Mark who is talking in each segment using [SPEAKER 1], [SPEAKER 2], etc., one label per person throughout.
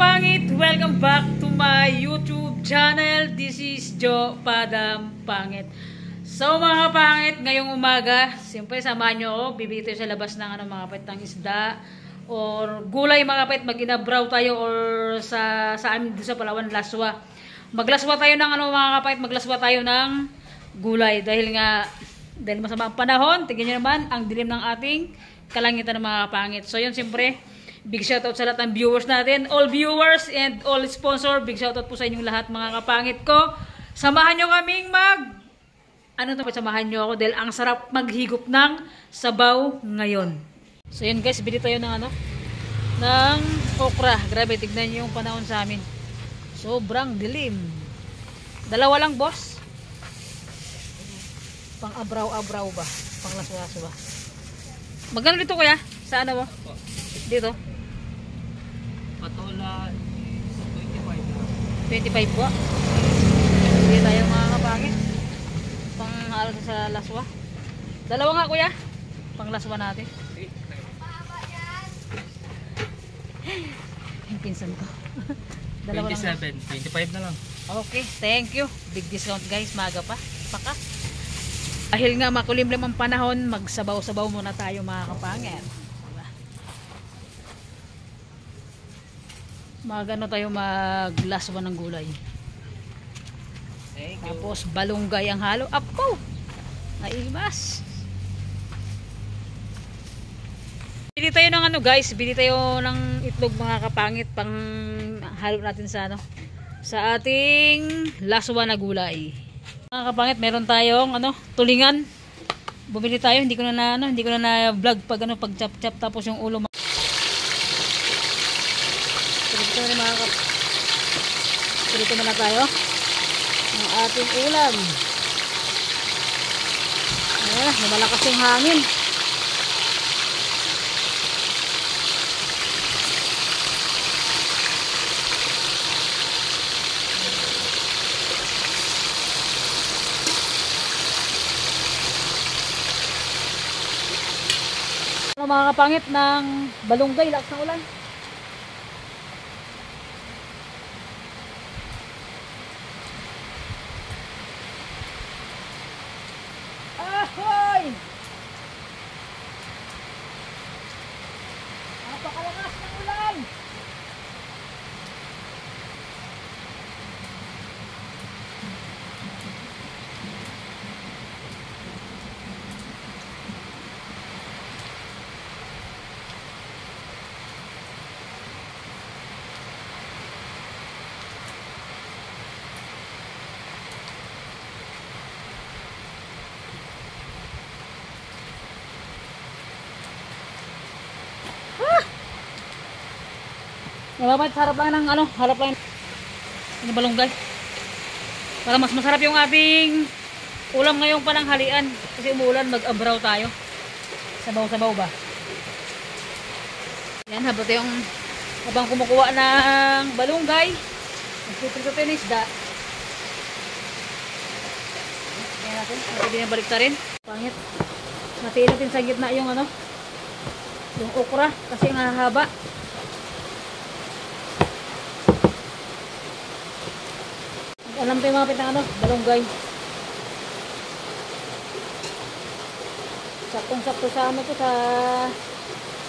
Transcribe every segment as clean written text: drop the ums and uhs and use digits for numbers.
[SPEAKER 1] kapangit! Welcome back to my YouTube channel. This is Jo Padam Pangit. So mga kapangit, ngayong umaga, siyempre samahan nyo ako. Bibili tayo sa labas ng mga kapit ng isda or gulay mga kapit. Mag-inabraw tayo or sa amin sa Palawan, laswa. Maglaswa tayo ng mga kapit, maglaswa tayo ng gulay. Dahil masama ang panahon, tingnan nyo naman ang dilim ng ating kalangitan ng mga kapangit. So yun, siyempre, big shoutout sa lahat ng viewers natin, all viewers and all sponsor. Big shoutout po sa inyong lahat mga kapangit ko. Samahan nyo kaming samahan nyo ako dahil ang sarap maghigop ng sabaw ngayon. So yun guys, bili tayo ng ng okra. Grabe, tignan nyo yung panahon sa amin. Sobrang dilim. Dalawa lang boss. Pang abraw-abraw ba? Pang laswa-laswa. Magkano dito kuya? Saan ba? Dito?
[SPEAKER 2] Patola 25
[SPEAKER 1] po. Hindi tayo mga kapangit. Pang halos sa laswa. Dalawa nga kuya. Pang laswa natin. Yung pinsan ko.
[SPEAKER 2] 27, 25 na lang.
[SPEAKER 1] Okay, thank you. Big discount guys. Maga pa. Paka. Dahil nga makulimlim ang panahon, magsabaw-sabaw muna tayo mga kapangit. Magano tayo maglaswa ng gulay. Tapos balunggay ang halo. Apo! Naimas. Bili tayo ng guys, bili tayo ng itlog mga kapangit pang halo natin sa ating laswa na gulay. Mga kapangit, meron tayong tulingan. Bumili tayo, hindi ko na vlog pag pag chop-chop tapos yung ulo. Prito muna tayo ng ating ulam. Ayan, lumalakas yung hangin. Mga kapangit ng balunggay, lakas ng ulan. Ahoy! Napakalakas ng ulan! Nababad, harap lang ng harap lang ng balunggay. Para mas masarap yung ating ulam ngayong pananghalian. Kasi umuulan, mag-abraw tayo. Sabaw-sabaw ba? Yan, habang kumukuha ng balunggay, magpiprito tayo ng isda. Yan natin, pwede na balik rin. Pangit. Matiin natin sa gitna yung yung okra kasi nga haba. Alam tayo mga pitang balunggay. Saktong-sakto sa sa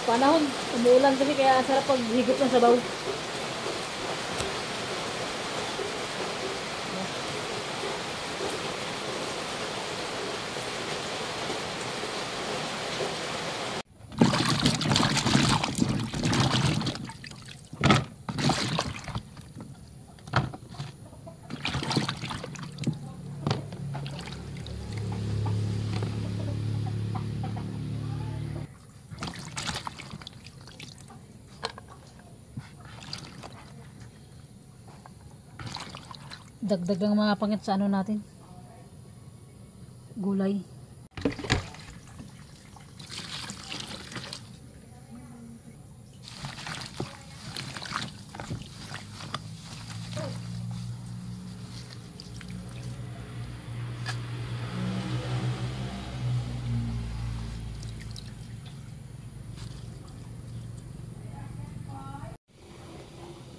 [SPEAKER 1] panahon. Umuulan kasi kaya sarap pag higop ng sabaw. Dagdag lang mga pangit sa natin. Gulay.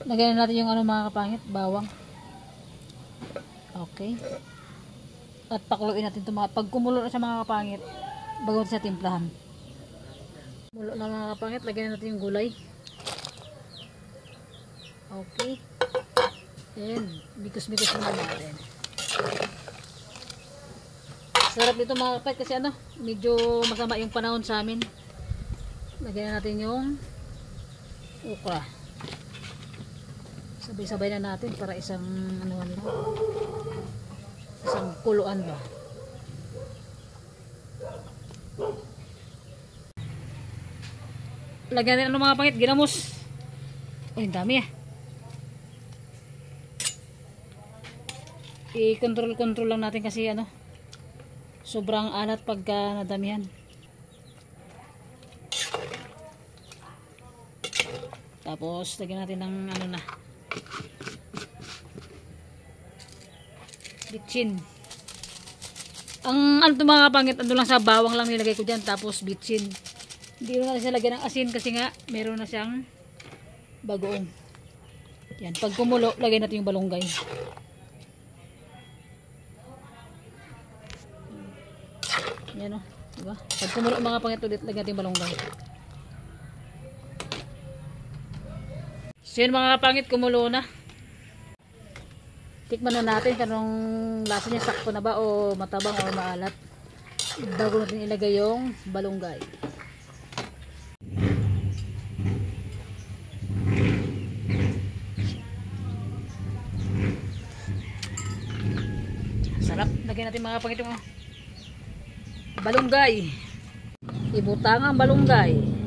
[SPEAKER 1] Lagyan natin yung ano mga kapangit, bawang. Okay. At pakuluin natin ito pag kumulo na siya mga kapangit, bago natin siya timplahan. Kumulo na mga kapangit, lagyan natin yung gulay. Okay. And bikos-bikos naman natin. Sarap dito mga kapangit kasi ano, medyo masama yung panahon sa amin. Lagyan natin yung okra. Sabay-sabay na natin para isang ano lang. Isang kuluan ba. Lagyan natin ano mga pangit, ginamos. Oh, ang dami ah. I-control lang natin kasi ano, sobrang alat pagka nadamihan. Tapos lagyan natin ng ano na, bitchin. Ang ano to mga kapangit, ano lang sa bawang lang nilagay ko dyan, tapos bitchin. Hindi na siya lagyan ng asin kasi nga meron na siyang bagoong. Yan, pag kumulo, lagyan natin yung balunggay. Yan o, diba? Pag kumulo mga kapangit ulit, lagyan natin yung balunggay. So yun mga kapangit, kumulo na. Tikman na natin kanong lasa niya, sakto na ba o matabang o maalat. Bago natin ilagay yung balunggay. Sarap. Lagyan natin mga kapangit yung balunggay. Ibutang ang balunggay.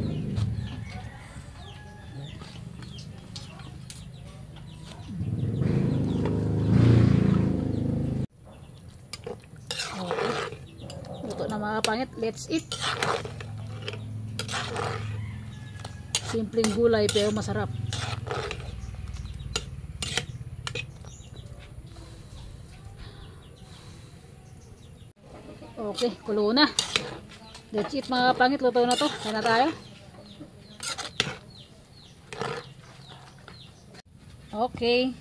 [SPEAKER 1] Mga kapangit, let's eat. Simpleng gulay pero masarap. Okay, kulo na. Let's eat mga kapangit, luto na to. Kaya na tayo. Okay.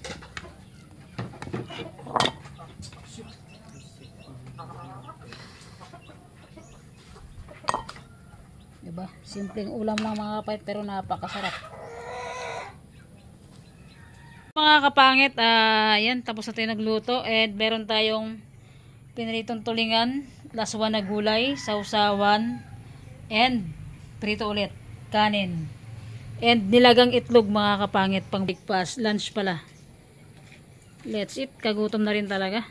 [SPEAKER 1] Diba? Simpleng ulam lang mga kapangit pero napakasarap. Mga kapangit, yan, tapos na tayo nagluto and meron tayong pinaritong tulingan, laswa na gulay, sausawan, and prito ulit, kanin. And nilagang itlog mga kapangit, pang breakfast, lunch pala. Let's eat, kagutom na rin talaga.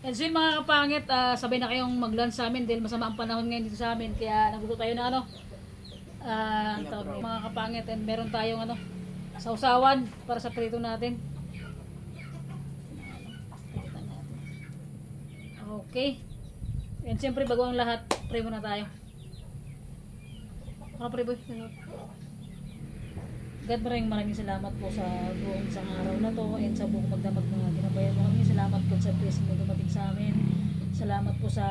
[SPEAKER 1] And so yun mga kapangit, sabay na kayong mag-lunch sa amin dahil masama ang panahon ngayon dito sa amin. Kaya nagluto tayo na ano, mga kapangit, and meron tayong ano, sausawan para sa prito natin. Okay. And siyempre bago ang lahat, pray muna tayo. Pray boy. God, maraming salamat po sa buong isang araw na to and sa buong magdamag na ginabayan mo kami. Salamat po sa blessing mo dumating sa amin. Salamat po sa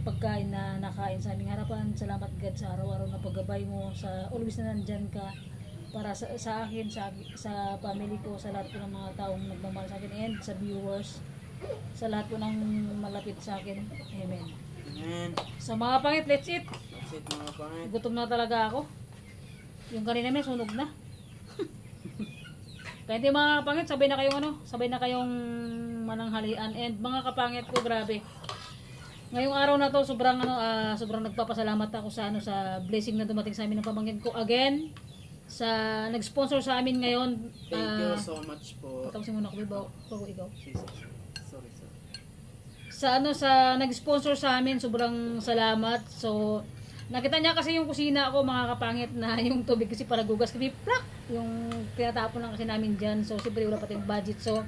[SPEAKER 1] pagkain na nakain sa aming harapan. Salamat God sa araw-araw na paggabay mo, sa always na nandyan ka para sa akin, sa family ko, sa lahat po ng mga taong nagmamahal sa akin and sa viewers, sa lahat po ng malapit sa akin. Amen. Amen. So mga pangit, let's eat. Let's eat mga pangit. Gutom na talaga ako. Yung kanina may sunog na. Kaya hindi mga kapangit, sabay na kayong mananghalian. And mga kapangit ko, grabe. Ngayong araw na to, sobrang nagpapasalamat ako sa sa blessing na dumating sa amin ng pamangkin ko. Again, sa nag-sponsor sa amin ngayon.
[SPEAKER 3] Thank you so much po.
[SPEAKER 1] Tapusin muna ako bago ikaw.
[SPEAKER 3] Sorry.
[SPEAKER 1] Sa nag-sponsor sa amin, sobrang salamat. So, nakita niya kasi yung kusina ko mga kapangit na yung tubig kasi para gugas kasi plak yung tinatapon lang kasi namin dyan. So siyempre wala pati yung budget. So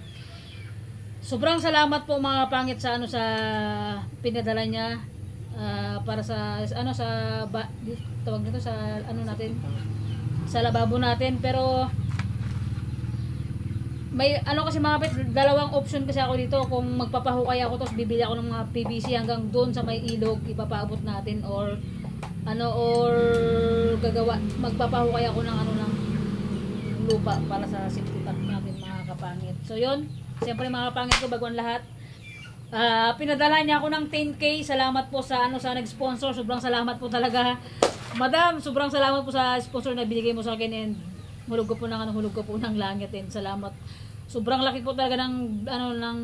[SPEAKER 1] sobrang salamat po mga kapangit sa sa pinadala niya para sa tawag nito sa natin, sa lababo natin. Pero may kasi mga kapit, dalawang option kasi ako dito. Kung magpapahukay ako tapos bibili ako ng mga PVC hanggang doon sa may ilog, ipapaabot natin, or or magpapahukay ako ng lupa para sa safety tank natin mga kapangit. So yun, siyempre mga kapangit ko, bago ang lahat, pinadala niya ako ng 10K. Salamat po sa sa nag-sponsor. Sobrang salamat po talaga, Madam. Sobrang salamat po sa sponsor na binigay mo sa akin, and hulog ko po ng langit, and salamat. Sobrang laki po talaga ng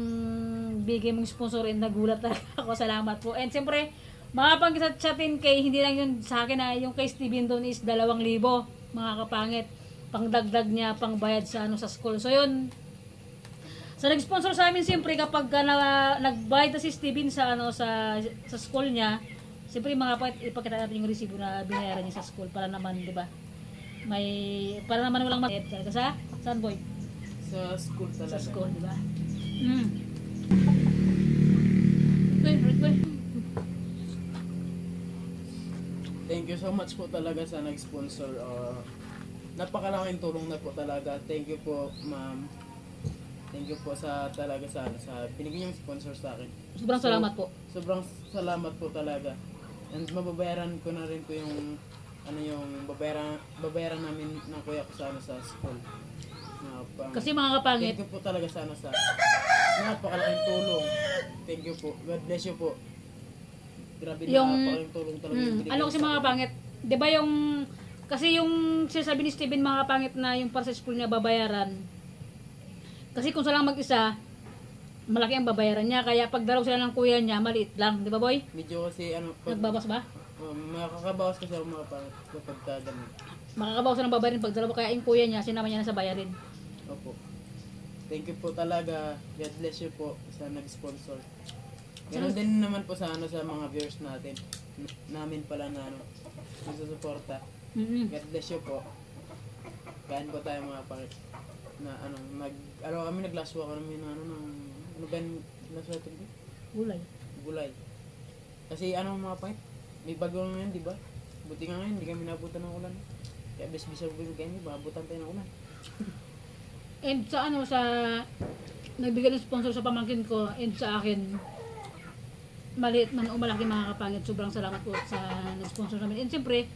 [SPEAKER 1] bigay mong sponsor, and nagulat talaga ako. Salamat po. And siyempre, mga kapangit sa 10K, hindi lang yun sa akin, yung kay Steven doon is 2,000 mga kapangit. Pangdagdag niya, pangbayad sa sa school. So yun, sa nag-sponsor sa amin, siyempre kapag nagbayad na si Steven sa sa school niya, siyempre mga kapangit, ipakita natin yung resibo na binayaran niya sa school para naman, di ba? Para naman walang mag-edit sa saan, boy?
[SPEAKER 3] Sa school talaga.
[SPEAKER 1] Sa school, di ba?
[SPEAKER 3] Thank you so much po talaga sa nag-sponsor. Napakalaking tulong na po talaga. Thank you po, ma'am. Thank you po sa binigay niyong sponsor sa akin.
[SPEAKER 1] Sobrang salamat po.
[SPEAKER 3] Sobrang salamat po talaga. And mababayaran ko na rin po yung babayaran namin ng kuya ko sa school.
[SPEAKER 1] Kasi mga kapangit,
[SPEAKER 3] thank you po talaga sa napakalaking tulong. Thank you po. God bless you po. Grabe na napakalaking tulong talaga.
[SPEAKER 1] Kasi mga kapangit, 'di ba kasi yung sinasabi ni Steven mga kapangit na yung para sa school niya babayaran. Kasi kung sila lang mag-isa, malaki ang babayaran niya. Kaya pag dalaw sila ng kuya niya, maliit lang. Di ba, boy?
[SPEAKER 3] Medyo kasi
[SPEAKER 1] nagbawas ba?
[SPEAKER 3] Makakabawas kasi ako mga kapangit kapag ganun.
[SPEAKER 1] Makakabawas ng babayarin pag dalawa. Kaya yung kuya niya, sinama niya na sa bayarin.
[SPEAKER 3] Opo. Thank you po talaga. God bless you po sa nag-sponsor. Ganun din naman po sa sa mga viewers natin. Namin pala na nagsusuporta. God bless you po. Kain po tayo mga pangit. Na kami naglaswa kami ng laswa ito? Gulay. Kasi mga pangit, may bago ngayon, di ba? Buti nga ngayon, hindi kami nabutan ng ulan. Kaya bis-bisa po bigyan niyo, mabutan tayo ng ulan.
[SPEAKER 1] And sa nagbigay ng sponsor sa pamangkin ko, and sa akin, maliit man o malaki mga kapangit, sobrang salamat po sa nag-sponsor namin. And siyempre,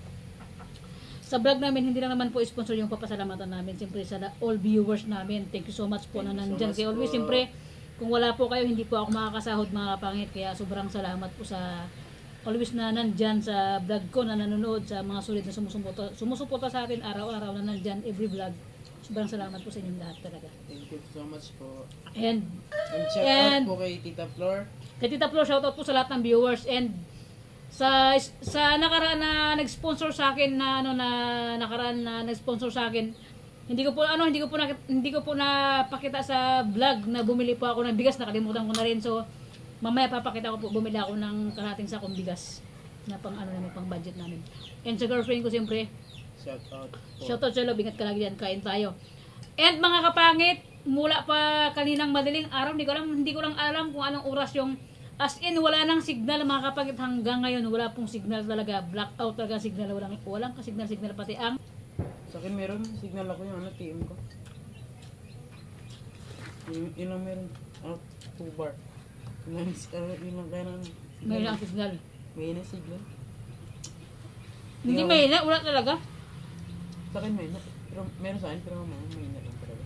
[SPEAKER 1] sa vlog namin, hindi lang naman po sponsor yung papasalamatan namin. Siyempre sa all viewers namin, thank you so much po na nandyan. Kaya always, siyempre, kung wala po kayo, hindi po ako makakasahod mga kapangit. Kaya sobrang salamat po sa always na nandyan sa vlog ko, na nanonood, sa mga sulit na sumusuporta sa atin araw-araw na nandyan, every vlog. Sobrang salamat po sa inyong lahat talaga.
[SPEAKER 3] Thank you so much po.
[SPEAKER 1] And
[SPEAKER 3] shout out po kay Tita Flor.
[SPEAKER 1] Kay Tita Flor, shout out po sa lahat ng viewers. And sa nakaraan na nag-sponsor sa akin na nag-sponsor sa akin, hindi ko po napakita sa vlog na bumili po ako ng bigas, nakalimutan ko na rin. So mamaya papakita ko po, bumili ako ng kalahating sakong bigas na pang budget namin. And sa girlfriend ko siyempre, shout out sa love, ingat ka lagi diyan, kain tayo. And mga kapangit, mula pa kaninang madaling araw, hindi ko lang alam kung anong oras yung, as in wala nang signal mga kapangit, hanggang ngayon wala pong signal talaga, blackout talaga signal, walang signal pati ang
[SPEAKER 3] sa akin meron signal ako yung TM ko. Ilang meron 2 bar. Ilang kaya na
[SPEAKER 1] meron ang signal.
[SPEAKER 3] May na signal.
[SPEAKER 1] Hindi may na, wala talaga.
[SPEAKER 3] Sa akin may na, pero meron sa akin, pero may na lang talaga.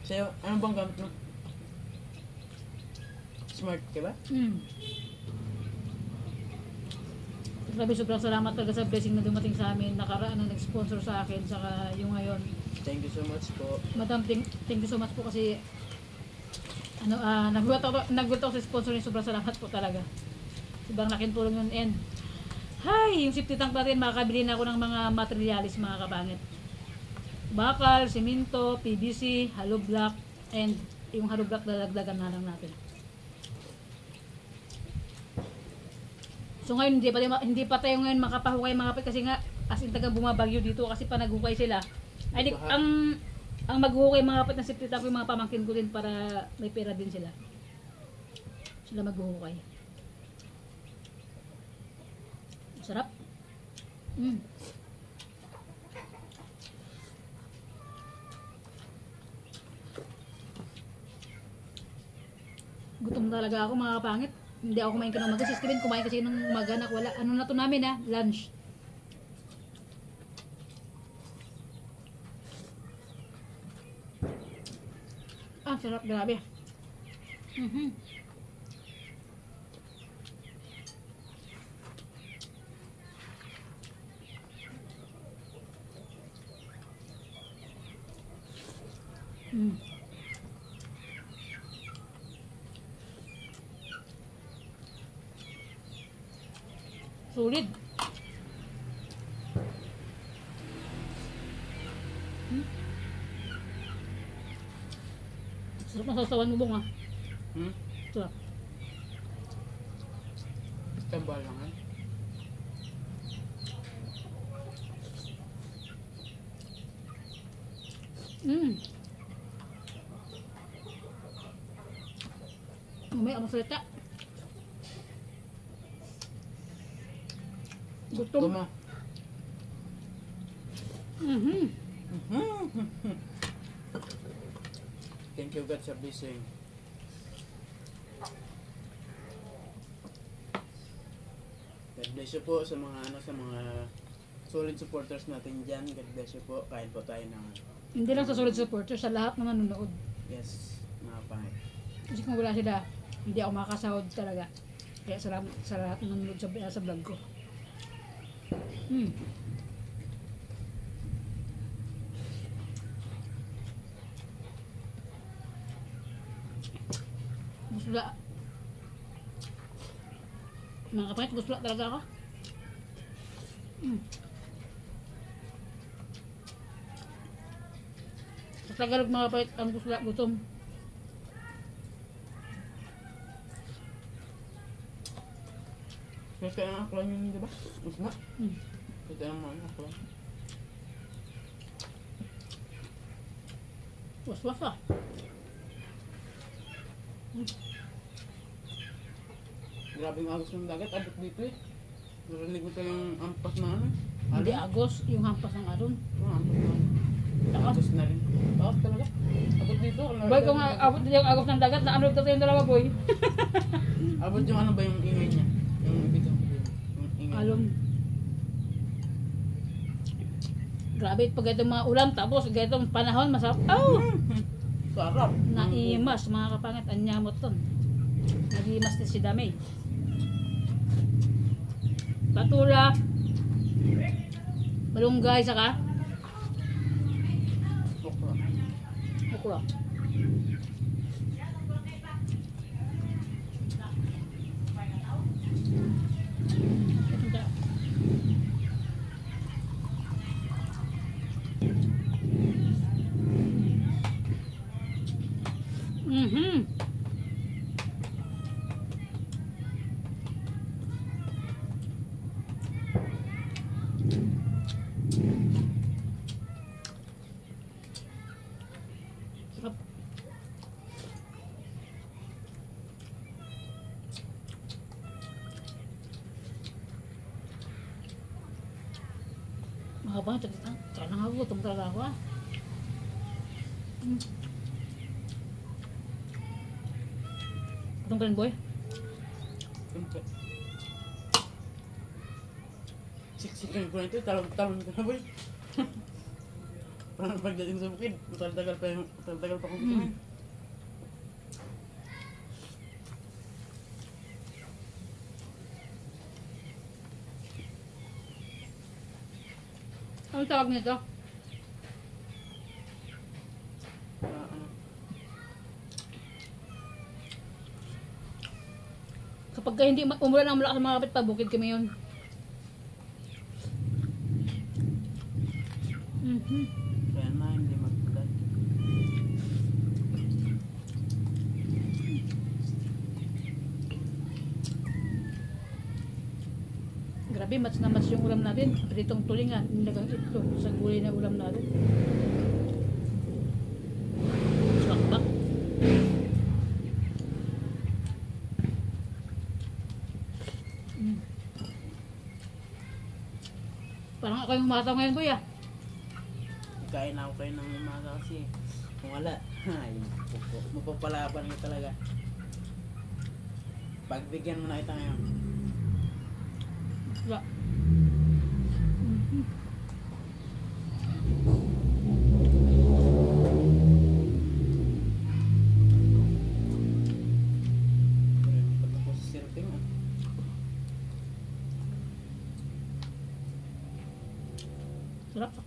[SPEAKER 3] Sa'yo, anong bang gamit mo? Smart ka ba?
[SPEAKER 1] Grabe, sobrang salamat talaga sa blessing na dumating sa amin, nakaraan na nag-sponsor sa akin, saka yung ngayon.
[SPEAKER 3] Thank you so much po.
[SPEAKER 1] Madam, thank you so much po kasi nagbuhat ako sa sponsor niya. Sobrang salamat po talaga. Sobrang laking tulong yun. And yung safety tank natin, makakabili na ako ng mga materialis mga kapangit. Bakal, simento, PVC, hollow block, and yung hollow block dadagdagan na lang natin. So ngayon hindi pa tayo ngayon makapahukay mga kapit, kasi nga as in taga bumabagyo dito, kasi pa naghukay sila. Ay ang maghuhukay mga kapit na safety tank, yung mga pamangkin ko din, para may pera din sila. Sila maghuhukay. Sarap. Gutom talaga ako mga kapangit. Hindi ako kumain ka ng umaga. Si Steven kumain kasi ng umaga, wala. Ano na to namin lunch. Ang sarap, grabe. Sulit. Sarap na sasawan mo bong ah. Sarap.
[SPEAKER 3] Tambalangan.
[SPEAKER 1] Mamaya ako salita. Gutom.
[SPEAKER 3] Tuma. Thank you God sa blessing. God bless you po sa mga sa mga solid supporters natin dyan. God bless you po. Kain po tayo ng
[SPEAKER 1] Hindi lang sa solid supporters, sa lahat ng nanonood.
[SPEAKER 3] yes, mga pangit.
[SPEAKER 1] Kasi kung wala sila, hindi ako makakasahod talaga. Kaya salamat sa lahat ng nanonood sa vlog ko. Gusla. Mga kapatid, gusla talaga ako. Sa Tagalog mga kapatid, ang gusla, gutom.
[SPEAKER 3] Kasi kaya ang aklan yun, di ba? Mas na. Kasi ang mga aklan.
[SPEAKER 1] Was-was ah.
[SPEAKER 3] Grabe yung agos ng dagat, abot dito eh. Narinig mo yung ampas na ano.
[SPEAKER 1] Hindi agos, yung hampas ng aron.
[SPEAKER 3] Ampas na ano. Agos na rin. Taas talaga. Abot dito.
[SPEAKER 1] Boy, kung abot yung agos ng dagat, naanod na yung dalawa, boy.
[SPEAKER 3] Abot yung ano ba yung ingay niya? Yung biglang yung ingay.
[SPEAKER 1] Alom. Grabe, pag itong mga ulam, tapos itong panahon, masarap. Oh!
[SPEAKER 3] Sarap.
[SPEAKER 1] Naimas, mga kapangit, anyamot ton. Nagimas din si Damay. Patula. Malunggay, saka
[SPEAKER 3] Okra.
[SPEAKER 1] okra. Sarap. Mahaba, tsaka nang ako, gutom talaga ako ah. Gutom ka rin, boy?
[SPEAKER 3] Siyempre. Siksikan ko na ito, talon-talon ko na boy. Parang pagdating sa bukid, tagal pa kong gutumin.
[SPEAKER 1] Ano tawag nito?
[SPEAKER 3] Ano?
[SPEAKER 1] Kapag ka hindi umulan ang malakas ng mga kapit pa, bukid kami yun.
[SPEAKER 3] Kaya na, hindi magbulan.
[SPEAKER 1] Grabe, match na match yung ulam natin. Pritong tulingan, nilagang itlog sa gulay na ulam natin. Sakbak. Parang ako yung mataw ngayon, kuya.
[SPEAKER 3] Kain ako kayo ng umaga kasi kung wala, ay, mapapalaban ka talaga. Pagbigyan mo na kita ngayon.
[SPEAKER 1] Wala.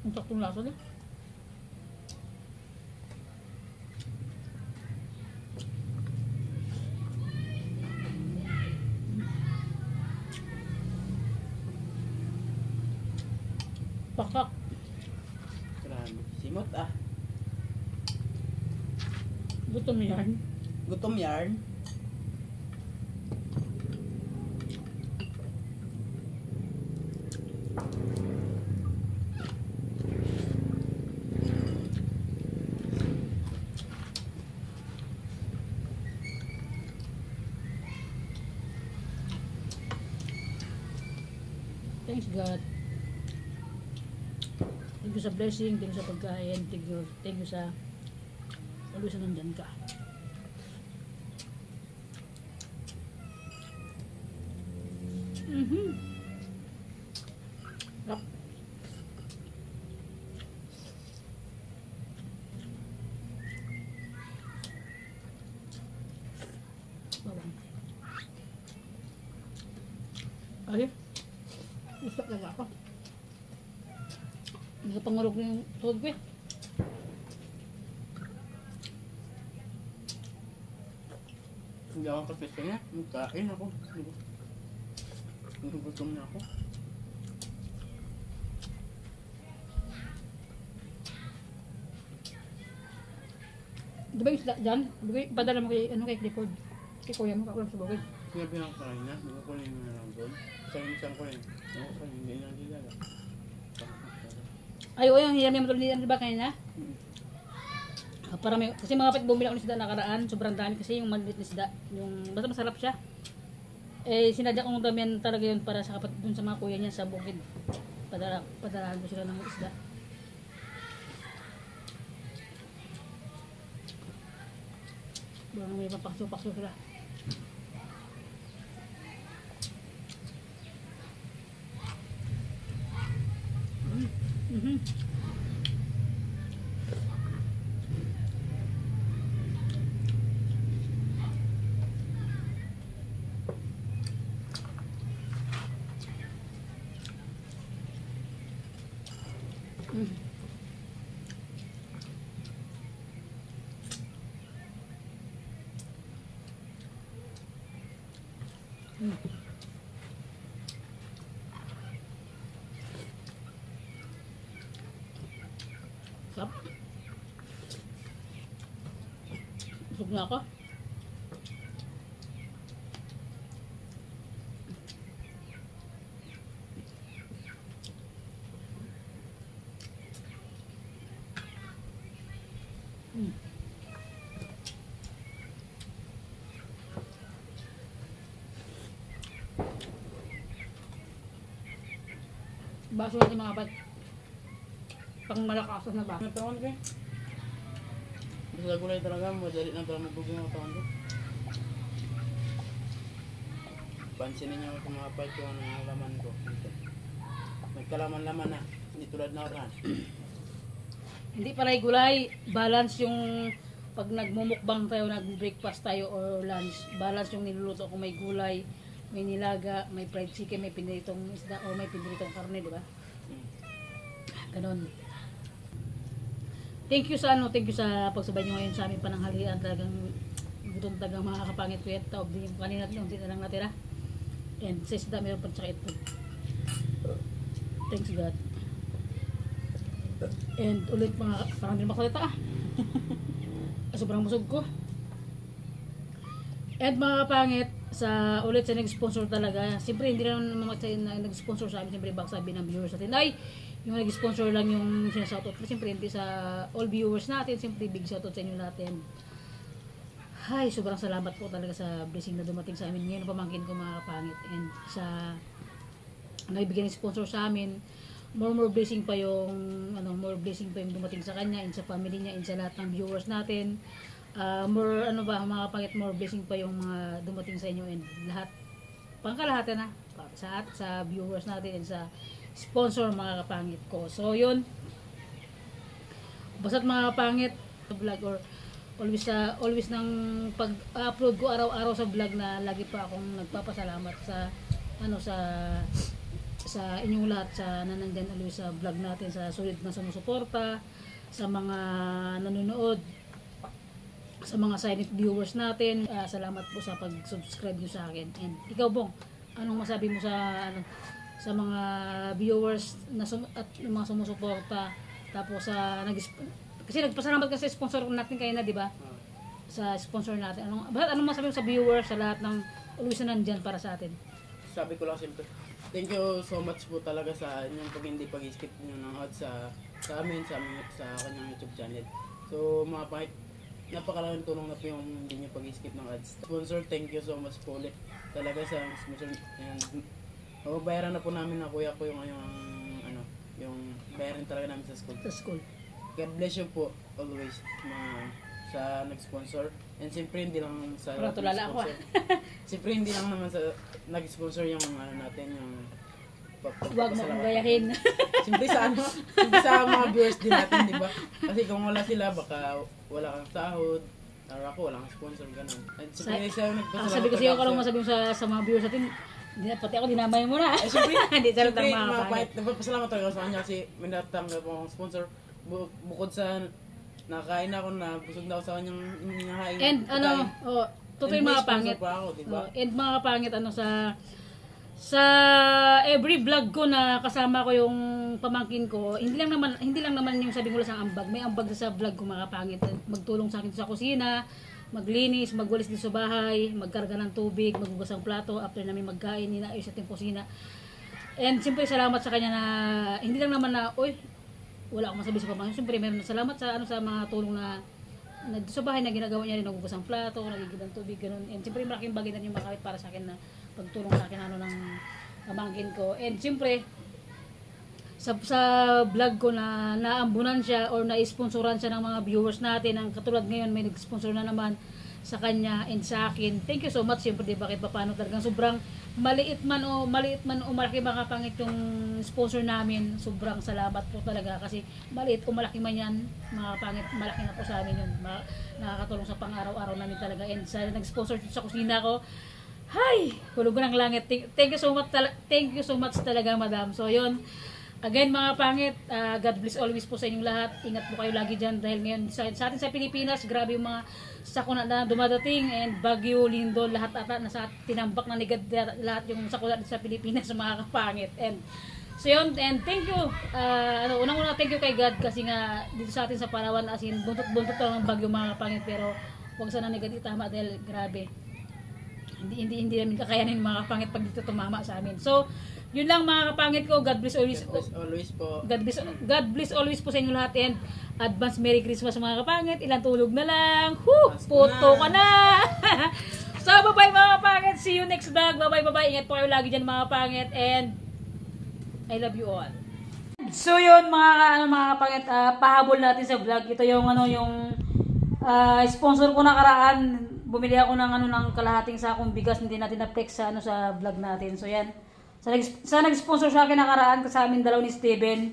[SPEAKER 1] Saktong lasa na. Pakak.
[SPEAKER 3] Grabe. Simot ah.
[SPEAKER 1] Gutom yan.
[SPEAKER 3] Gutom yarn.
[SPEAKER 1] Thanks God. Thank you sa blessing, thank you sa pagkain, thank you sa always na nandyan ka. Rap. Bawang. Ay, gusto talaga ako. Hindi ka pangurog na yung tuhod ko eh.
[SPEAKER 3] Hindi ako kasi niya. Magkain ako. Gutom na ako.
[SPEAKER 1] Di ba yung isda dyan? Padala mo kay, kay Clifford. Kay kuya mo, kakulang sa bukid.
[SPEAKER 3] Sinabi ako kanina, hindi ko kunin mo na lang doon. Isang ko rin. Ako pa, hindi lang dilala.
[SPEAKER 1] Ay, o yung hiram yung matulad niya, di ba kanina? Para may, kasi mga kapit bumili ako ng isda nakaraan, sobrang dami kasi yung maliit na isda. Yung, basta masarap siya. Eh, sinadya kong damihan talaga yun para sa kapit dun sa mga kuya niya sa bukid. Padalahan ko sila ng isda. Baka may papakso-pakso sila. Sarap. Busog na ako. Baso natin mga bat. Pang malakasan na ba?
[SPEAKER 3] Natawan ko eh. Basta gulay talaga, madali lang talaga magbugay ang natawan ko. Pansinin niyo kung mga part yung laman ko. Nagkalaman-laman na. Hindi tulad na oran.
[SPEAKER 1] Hindi pala gulay, balance yung pag nagmumukbang tayo, nag-breakfast tayo or lunch, balance yung niluluto kung may gulay, may nilaga, may fried chicken, may piniritong isda o may piniritong karne, di ba? Ganon. Thank you sa pagsabay niyo ngayon sa aming pananghalian. Talagang gutom talagang mga kapangit ko yan. Taob din yung kanina natin, unti na lang natira. And sa isda meron pa tsaka ito. Thanks God. And ulit mga, parang din makalita ah. Sobrang busog ko. And mga kapangit, sa ulit sa nag-sponsor talaga. Siyempre hindi na naman nag-sponsor sa amin. Siyempre baka sabi ng viewers natin, ay, yung nag-sponsor lang yung sinasoutout. Pero siyempre hindi sa all viewers natin. Siyempre big shoutout sa inyo natin. Ay, sobrang salamat po talaga sa blessing na dumating sa amin ngayon. Pamangkin ko mga kapangit. And sa naibigyan ng sponsor sa amin, more blessing pa yung dumating sa kanya and sa family niya and sa lahat ng viewers natin. Mga kapangit, more blessing pa yung mga dumating sa inyo and lahat, pangkalahatan na sa viewers natin and sa sponsor mga kapangit ko. So yun, basta't mga kapangit vlog or always nang pag-upload ko araw-araw sa vlog na lagi pa akong nagpapasalamat sa sa inyong lahat sa nanandyan ulit sa vlog natin, sa sulit na sumusuporta, sa mga nanonood, sa mga silent viewers natin. Salamat po sa pag-subscribe nyo sa akin. And ikaw, Bong, anong masabi mo sa mga viewers at yung mga sumusuporta, tapos kasi nagpasalamat ka sa sponsor natin kayo na, di ba? Sa sponsor natin. Anong masabi mo sa viewers, sa lahat ng always na nandyan para sa atin?
[SPEAKER 3] Sabi ko lang siyempre, thank you so much po talaga sa inyong pag-skip nyo ng ads sa amin, sa kanyang YouTube channel. So mga pangit, napakalaking tulong na po yung hindi nyo pag-skip ng ads. Sponsor, thank you so much po ulit talaga sa sponsor. And mababayaran na po namin na kuya ko yung yung bayaran talaga namin sa school.
[SPEAKER 1] Sa school.
[SPEAKER 3] God bless you po always sa nag-sponsor. And siyempre hindi lang sa nag-sponsor. Siyempre hindi lang naman sa nag-sponsor yung natin, yung
[SPEAKER 1] huwag mo kong gayahin.
[SPEAKER 3] Siyempre sa mga viewers din natin, di ba? Kasi kung wala sila, baka wala kang sahod, or ako wala kang sponsor, ganun. And siyempre
[SPEAKER 1] sabi ko sa'yo, kung masabi mo sa mga viewers natin, pati ako dinamay mo na. Hindi, charot ang mga kapangit.
[SPEAKER 3] Nagpapasalamat talaga sa kanya kasi may natanggap akong sponsor. Bukod sa nakain ako na, busog na ako sa kanyang hinahain.
[SPEAKER 1] And totoo yung mga pangit.
[SPEAKER 3] Diba?
[SPEAKER 1] And mga pangit, sa every vlog ko na kasama ko yung pamangkin ko, hindi lang naman yung sabi ko lang sa ambag. May ambag sa vlog ko, mga pangit. Magtulong sa akin sa kusina, maglinis, magwalis din sa bahay, magkarga ng tubig, maghugas ng plato, after namin magkain, inaayos natin kusina. And siyempre salamat sa kanya na, hindi lang naman na, wala akong masabi sa pamangkin. Siyempre meron na salamat sa mga tulong na sa bahay na ginagawa niya rin, naghugas ng plato, nagigid ng tubig, ganun. And siyempre malaking bagay na yung makawit para sa akin na pagtulong sa akin ng pamangkin ko. And siyempre, sa vlog ko na naambunan siya or na-sponsoran siya ng mga viewers natin, ang katulad ngayon may nag-sponsor na naman sa kanya and sa akin. Thank you so much. Siyempre, di ba, kahit paano talagang sobrang maliit man o malaki makapangit yung sponsor namin, sobrang salamat po talaga kasi maliit o malaki man yan, mga pangit, malaki na po sa amin yun. Nakakatulong sa pang-araw-araw namin talaga. And sa nag-sponsor sa kusina ko, hay, hulog ng langit. Thank you so much talaga, madam. So yun, again mga pangit, God bless always po sa inyong lahat. Ingat po kayo lagi dyan dahil ngayon sa atin sa Pilipinas, grabe yung mga sakuna na dumadating, and Bagyo, Lindol, lahat ata nasa tinambak na nigad lahat yung sakuna sa Pilipinas, mga kapangit. And so yun, and thank you, unang-una thank you kay God kasi nga dito sa atin sa Palawan, as in buntot-buntot lang ng bagyo, mga kapangit, pero huwag sana nigad itama dahil grabe. Hindi namin kakayanin, mga kapangit, pag dito tumama sa amin. So yun lang, mga kapangit ko. God bless always po. God bless always po sa inyo lahat, and advance Merry Christmas, mga kapangit. Ilang tulog na lang. Puto ka na. So bye-bye, mga kapangit. See you next vlog. Bye-bye. Ingat po kayo lagi dyan, mga kapangit, and I love you all. So yun, mga kapangit, pahabol natin sa vlog. Ito yung yung sponsor ko nakaraan. Bumili ako ng kalahating sakong bigas, hindi natin na-flex sa vlog natin. So yan, sa nag-sponsor sa akin nakaraan, kasama amin dalaw ni Steven.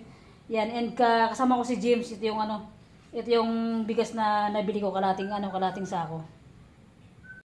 [SPEAKER 1] Yan, and kasama ko si James. Ito yung bigas na nabili ko, kalahating sako.